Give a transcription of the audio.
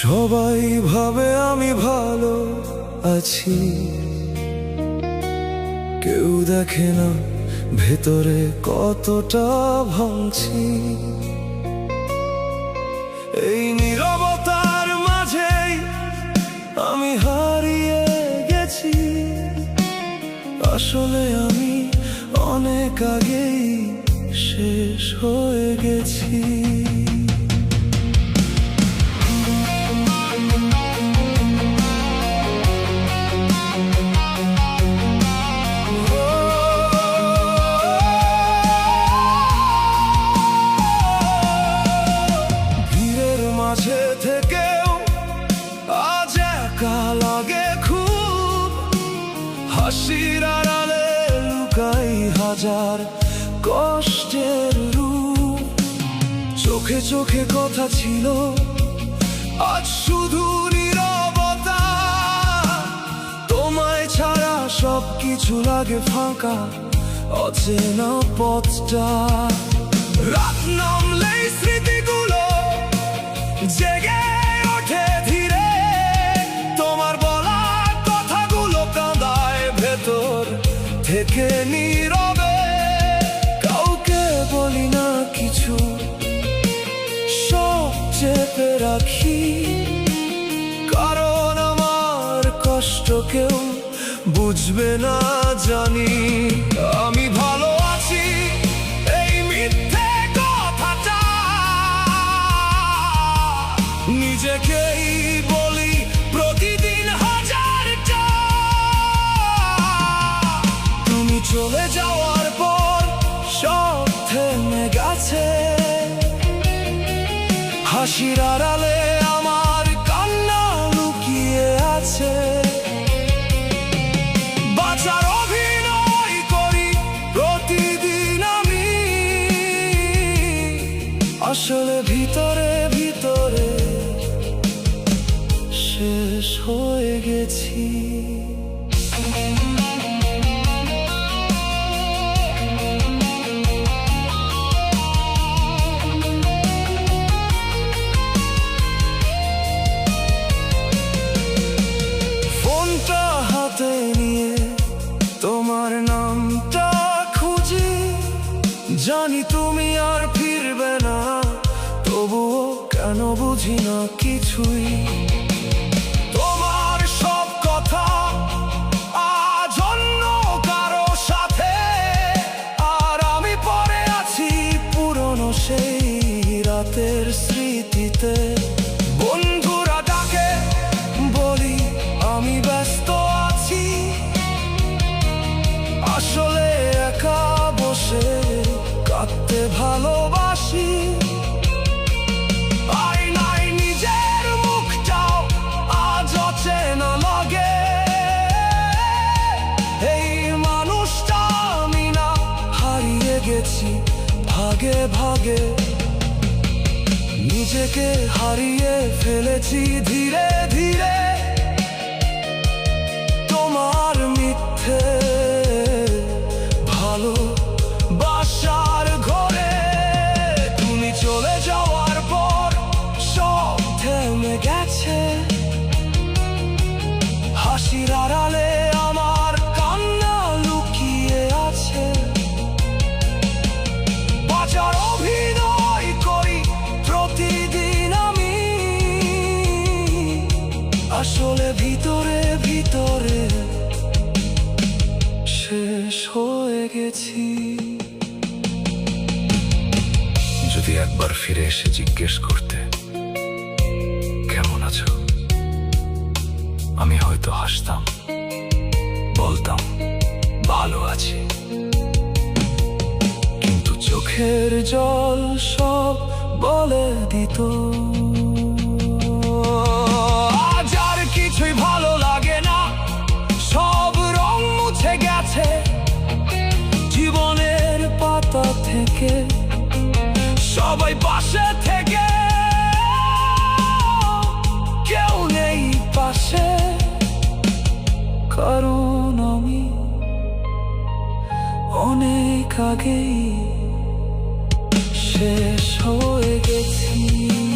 সবাই ভাবে আমি ভালো আছি, কেউ দেখে না ভেতরে কতটা ভাঙছি। এই নীরবতার মাঝেই আমি হারিয়ে গেছি, আসলে আমি অনেক আগেই শেষ হয়ে গেছি। মাঝে থেকেও আজ একা লাগে খুব, হাসির আড়ালে লুকাই হাজার কষ্টের রূপ। চোখে চোখে কথা ছিল, আজ শুধু নীরবতা। তোমায় ছাড়া সবকিছু লাগে ফাঁকা, অচেনা পথটা। রাত নামলেই স্মৃতিগুলো জেগে ওঠে ধীরে, তোমার বলা কথাগুলো কাঁদায় ভেতর থেকে নীরবে। কাউকে বলি না কিছু, সব চেপে রাখি, কারণ আমার কষ্ট কেউ বুঝবে না জানি। আমি ভালো আছি এই মিথ্যে কথাটা নিজেকেই বলি প্রতিদিন হাজারটা। তুমি চলে যাওয়ার পর সব থেমে গেছে, হাসির আড়ালে আমার কান্না লুকিয়ে আছে। বাঁচার অভিনয় করি প্রতিদিন আমি, আসলে ভিতরে ভিতরে শেষ হয়ে গেছি। ফোনটা হাতে নিয়ে তোমার নামটা খুঁজি, জানি তুমি আর ফিরবে না, তবুও কেন বুঝি না কিছুই। তোমার সব কথা আজ অন্য কারো সাথে, আর আমি পড়ে আছি পুরনো সেই রাতের স্মৃতিতে। বন্ধুরা ডাকে, বলি আমি ব্যস্ত আছি, আসলে একা বসে কাঁদতে ভালোবাসি। আয়নায় নিজের মুখটাও আজ অচেনা লাগে, এই মানুষটা আমি না, হারিয়ে গেছি ভাগে ভাগে। নিজেকে হারিয়ে ফেলেছি ধীরে ধীরে, তোমার মিথ্যে ভালোবাসার ঘরে। তুমি চলে যাওয়ার পর সব থেমে গেছে, হাসির আড়ালে আমার কান্না লুকিয়ে আছে। বাঁচার অভিনয় করি প্রতিদিন আমি, আসলে ভিতরে ভিতরে শেষ হয়ে গেছি। যদি একবার ফিরে এসে জিজ্ঞেস করতে কেমন আছো, আমি হয়তো হাসতাম, বলতাম ভালো আছি। কিন্তু চোখের জল সব বলে দিত, আজ আর কিছুই ভালো লাগে না, সব রং মুছে গেছে জীবনের পাতা থেকে। সবাই পাশে থেকে অনেক আগেই শেষ হয়ে গেছি।